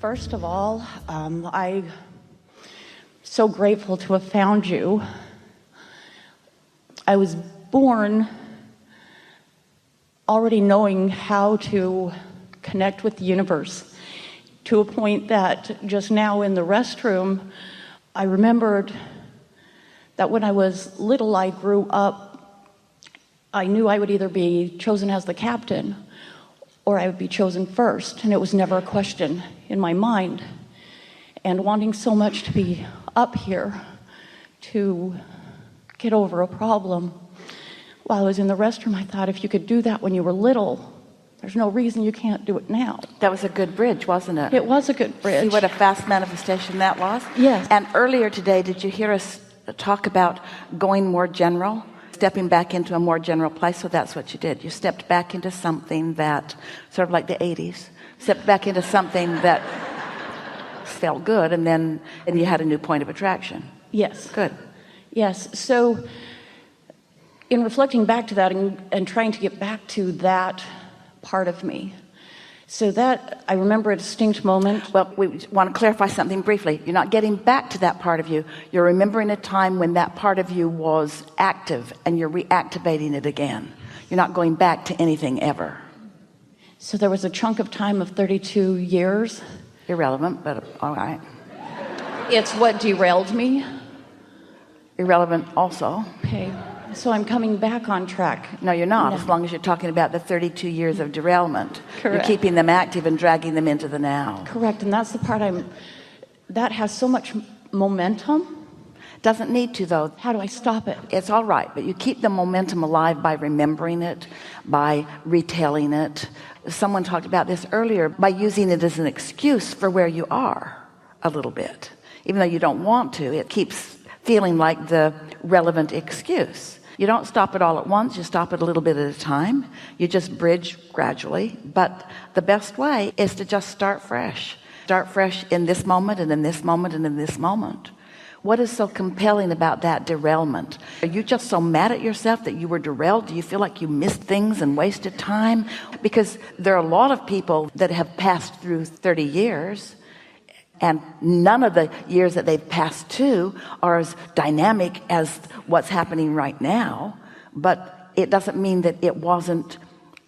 First of all, I'm so grateful to have found you. I was born already knowing how to connect with the universe, to a point that just now in the restroom, I remembered that when I was little, I grew up, I knew I would either be chosen as the captain or I would be chosen first, and it was never a question in my mind. And wanting so much to be up here to get over a problem, while I was in the restroom, I thought if you could do that when you were little, there's no reason you can't do it now. That was a good bridge, wasn't it? It was a good bridge. See what a fast manifestation that was? Yes. And earlier today, did you hear us talk about going more general? Stepping back into a more general place? So that's what you did. You stepped back into something that, sort of like the 80s, stepped back into something that felt good, and you had a new point of attraction. Yes. Good. Yes. So in reflecting back to that and trying to get back to that part of me, so that I remember a distinct moment. Well, we want to clarify something briefly. You're not getting back to that part of you. You're remembering a time when that part of you was active, and you're reactivating it again. You're not going back to anything ever. So there was a chunk of time of 32 years. Irrelevant, but all right. It's what derailed me. Irrelevant also. Okay. So I'm coming back on track. No, you're not, No. as long as you're talking about the 32 years of derailment. Correct. You're keeping them active and dragging them into the now. Correct, and that's the part that has so much momentum. Doesn't need to, though. How do I stop it? It's all right, but you keep the momentum alive by remembering it, by retelling it. Someone talked about this earlier, by using it as an excuse for where you are a little bit. Even though you don't want to, it keeps feeling like the relevant excuse. You don't stop it all at once. You stop it a little bit at a time. You just bridge gradually. But the best way is to just start fresh. Start fresh in this moment and in this moment and in this moment. What is so compelling about that derailment? Are you just so mad at yourself that you were derailed? Do you feel like you missed things and wasted time? Because there are a lot of people that have passed through 30 years, and none of the years that they've passed to are as dynamic as what's happening right now. But it doesn't mean that it wasn't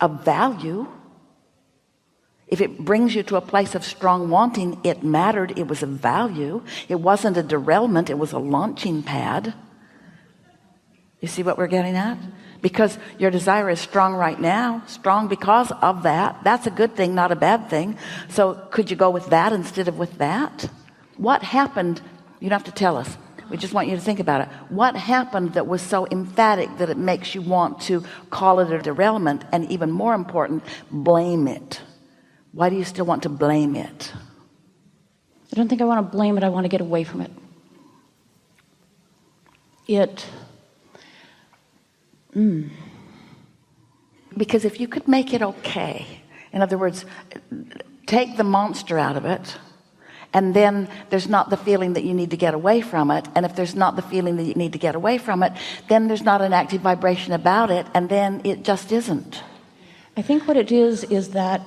of value. If it brings you to a place of strong wanting, it mattered. It was of value. It wasn't a derailment. It was a launching pad. You see what we're getting at? Because your desire is strong right now, strong because of that. That's a good thing, not a bad thing. So could you go with that instead of with that? What happened? You don't have to tell us. We just want you to think about it. What happened that was so emphatic that it makes you want to call it a derailment, and even more important, blame it? Why do you still want to blame it? I don't think I want to blame it. I want to get away from it. Because if you could make it okay, in other words, take the monster out of it, and then there's not the feeling that you need to get away from it, and if there's not the feeling that you need to get away from it, then there's not an active vibration about it, and then it just isn't. I think what it is that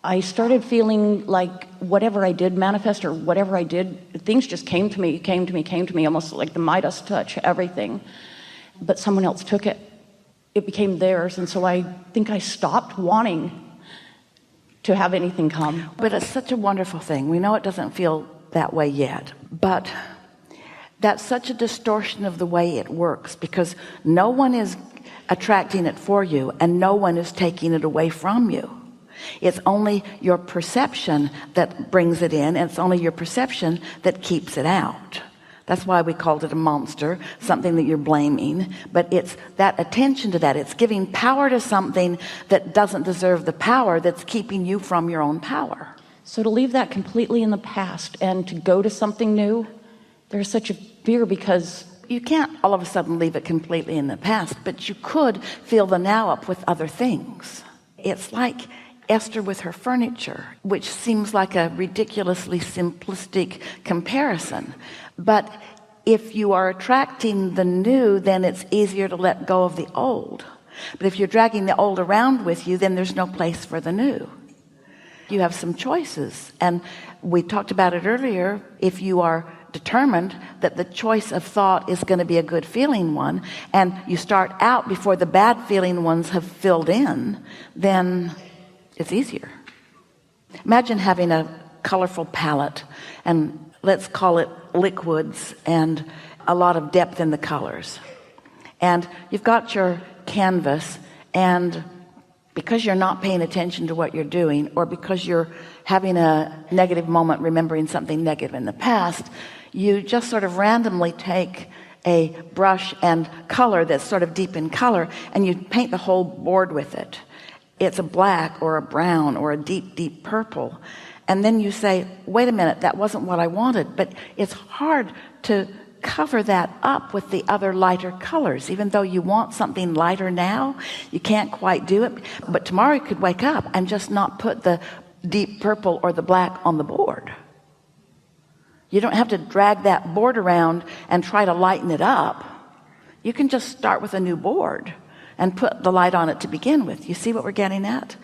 I started feeling like whatever I did manifest, or whatever I did, things just came to me, almost like the Midas touch, everything. But someone else took it. It became theirs, and so I think I stopped wanting to have anything come. But it's such a wonderful thing. We know it doesn't feel that way yet, but that's such a distortion of the way it works, because no one is attracting it for you, and no one is taking it away from you. It's only your perception that brings it in, and it's only your perception that keeps it out. That's why we called it a monster, something that you're blaming. But it's that attention to that. It's giving power to something that doesn't deserve the power, that's keeping you from your own power. So to leave that completely in the past and to go to something new, there's such a fear, because you can't all of a sudden leave it completely in the past, but you could fill the now up with other things. It's like Esther with her furniture, which seems like a ridiculously simplistic comparison. But if you are attracting the new, then it's easier to let go of the old. But if you're dragging the old around with you, then there's no place for the new. You have some choices, and we talked about it earlier. If you are determined that the choice of thought is going to be a good feeling one, and you start out before the bad feeling ones have filled in, then it's easier. Imagine having a colorful palette, and let's call it liquids, and a lot of depth in the colors, and you've got your canvas, and because you're not paying attention to what you're doing, or because you're having a negative moment remembering something negative in the past, you just sort of randomly take a brush and color that's sort of deep in color, and you paint the whole board with it. It's a black or a brown or a deep purple, and then you say, wait a minute, that wasn't what I wanted. But it's hard to cover that up with the other lighter colors. Even though you want something lighter now, you can't quite do it. But tomorrow you could wake up and just not put the deep purple or the black on the board. You don't have to drag that board around and try to lighten it up. You can just start with a new board and put the light on it to begin with. You see what we're getting at?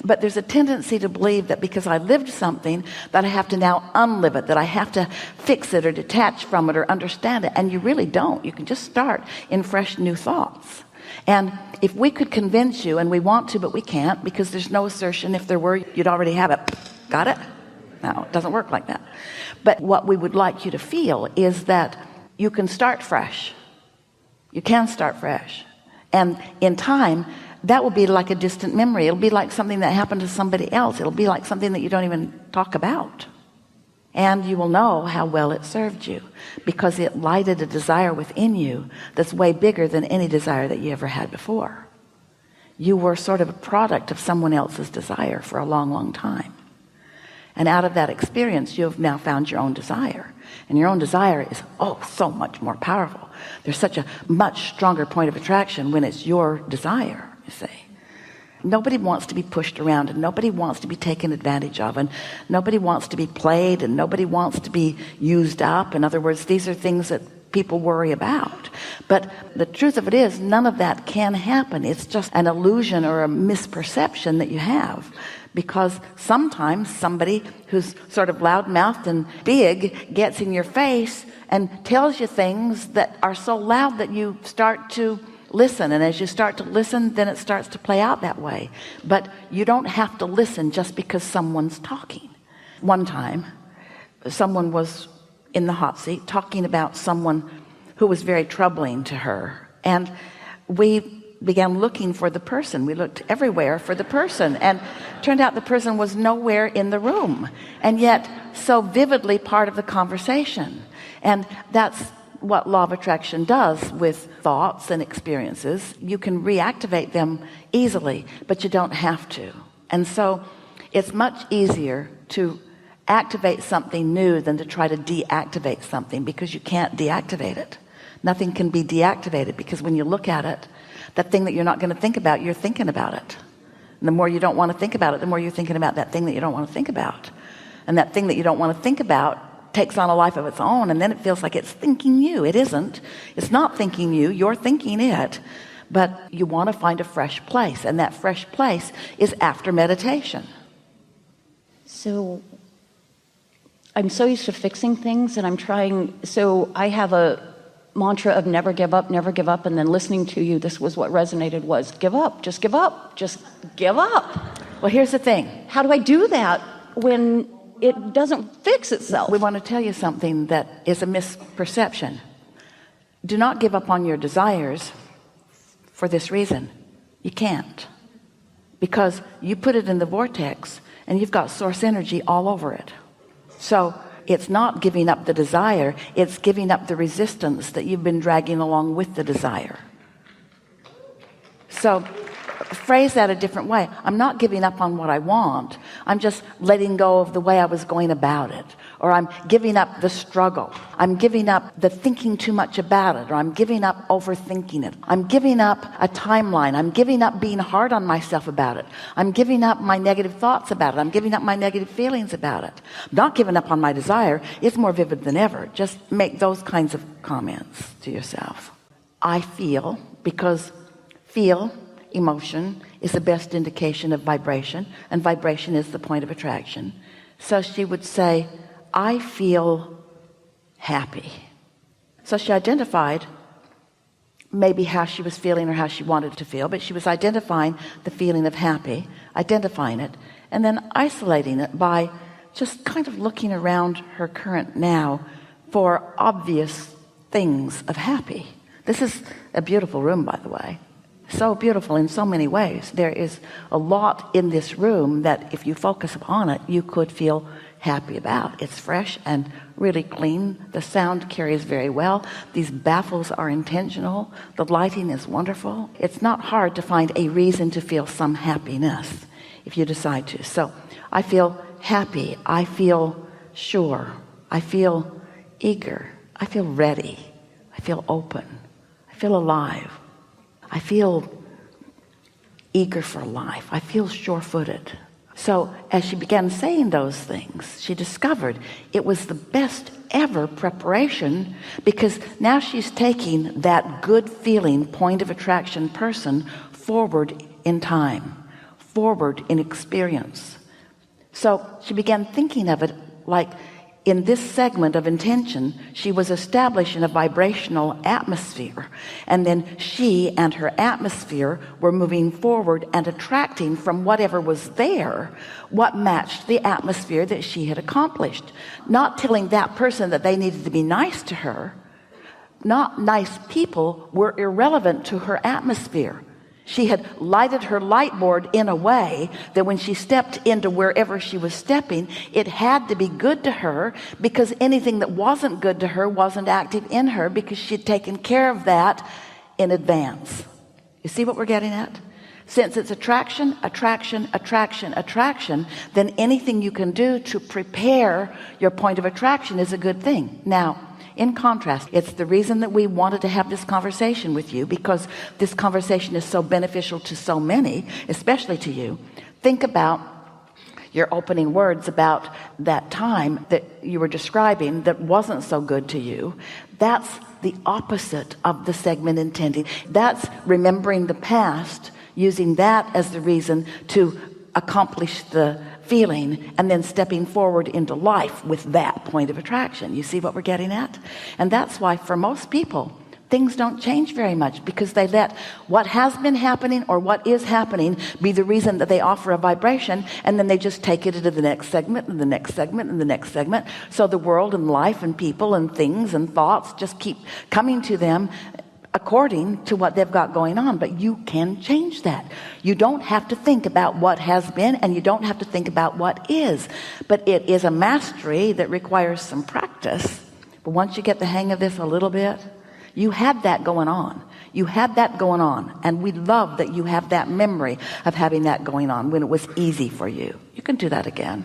But there's a tendency to believe that because I lived something, that I have to now unlive it, that I have to fix it or detach from it or understand it. And you really don't. You can just start in fresh new thoughts. And if we could convince you, and we want to, but we can't, because there's no assertion. If there were, you'd already have it. Got it? No, it doesn't work like that. But what we would like you to feel is that you can start fresh. You can start fresh. And in time, that will be like a distant memory. It'll be like something that happened to somebody else. It'll be like something that you don't even talk about. And you will know how well it served you, because it lighted a desire within you that's way bigger than any desire that you ever had before. You were sort of a product of someone else's desire for a long time. And out of that experience, you have now found your own desire. And your own desire is, so much more powerful. There's such a much stronger point of attraction when it's your desire, you see. Nobody wants to be pushed around, and nobody wants to be taken advantage of, and nobody wants to be played, and nobody wants to be used up. In other words, these are things that people worry about. But the truth of it is, none of that can happen. It's just an illusion or a misperception that you have. Because sometimes somebody who's sort of loud-mouthed and big gets in your face and tells you things that are so loud that you start to listen. And as you start to listen, then it starts to play out that way. But you don't have to listen just because someone's talking. One time, someone was in the hot seat talking about someone who was very troubling to her. And we began looking for the person. We looked everywhere for the person, and turned out the person was nowhere in the room, and yet so vividly part of the conversation. And that's what law of attraction does with thoughts and experiences. You can reactivate them easily, but you don't have to. And so it's much easier to activate something new than to try to deactivate something, because you can't deactivate it. Nothing can be deactivated, because when you look at it, that thing that you're not going to think about, you're thinking about it. And the more you don't want to think about it, the more you're thinking about that thing that you don't want to think about. And that thing that you don't want to think about takes on a life of its own, and then it feels like it's thinking you. It isn't. It's not thinking you. You're thinking it. But you want to find a fresh place, and that fresh place is after meditation. So I'm so used to fixing things, and I'm trying. So I have a mantra of never give up, and then listening to you, this was what resonated, was give up, just give up, just give up. Well, here's the thing. How do I do that when it doesn't fix itself? We want to tell you something that is a misperception. Do not give up on your desires for this reason. You can't, because you put it in the vortex and you've got source energy all over it. So it's not giving up the desire, it's giving up the resistance that you've been dragging along with the desire. So phrase that a different way. I'm not giving up on what I want. I'm just letting go of the way I was going about it. Or I'm giving up the struggle. I'm giving up the thinking too much about it. Or I'm giving up overthinking it. I'm giving up a timeline. I'm giving up being hard on myself about it. I'm giving up my negative thoughts about it. I'm giving up my negative feelings about it. I'm not giving up on my desire. It's more vivid than ever. Just make those kinds of comments to yourself. I feel, because feel emotion is the best indication of vibration, and vibration is the point of attraction. So she would say, I feel happy. So she identified maybe how she was feeling or how she wanted to feel, but she was identifying the feeling of happy, identifying it, and then isolating it by just kind of looking around her current now for obvious things of happy. This is a beautiful room, by the way. So beautiful in so many ways. There is a lot in this room that if you focus upon it, you could feel happy about. It's fresh and really clean. The sound carries very well. These baffles are intentional. The lighting is wonderful. It's not hard to find a reason to feel some happiness if you decide to. So I feel happy. I feel sure. I feel eager. I feel ready. I feel open. I feel alive. I feel eager for life. I feel sure-footed. So as she began saying those things, she discovered it was the best ever preparation, because now she's taking that good feeling point of attraction person forward in time, forward in experience. So she began thinking of it like, in this segment of intention, she was establishing a vibrational atmosphere, and then she and her atmosphere were moving forward and attracting from whatever was there what matched the atmosphere that she had accomplished. Not telling that person that they needed to be nice to her. Not nice people were irrelevant to her atmosphere. She had lighted her light board in a way that when she stepped into wherever she was stepping, it had to be good to her, because anything that wasn't good to her wasn't active in her, because she'd taken care of that in advance. You see what we're getting at? Since it's attraction, attraction, attraction, attraction, then anything you can do to prepare your point of attraction is a good thing. Now, in contrast, it's the reason that we wanted to have this conversation with you, because this conversation is so beneficial to so many, especially to you. Think about your opening words about that time that you were describing that wasn't so good to you. That's the opposite of the segment intending. That's remembering the past, using that as the reason to accomplish the feeling, and then stepping forward into life with that point of attraction. You see what we're getting at? And that's why for most people things don't change very much, because they let what has been happening or what is happening be the reason that they offer a vibration, and then they just take it into the next segment and the next segment and the next segment. So the world and life and people and things and thoughts just keep coming to them according to what they've got going on. But you can change that. You don't have to think about what has been, and you don't have to think about what is. But it is a mastery that requires some practice. But once you get the hang of this a little bit, you had that going on. You had that going on. And we love that you have that memory of having that going on when it was easy for you. You can do that again.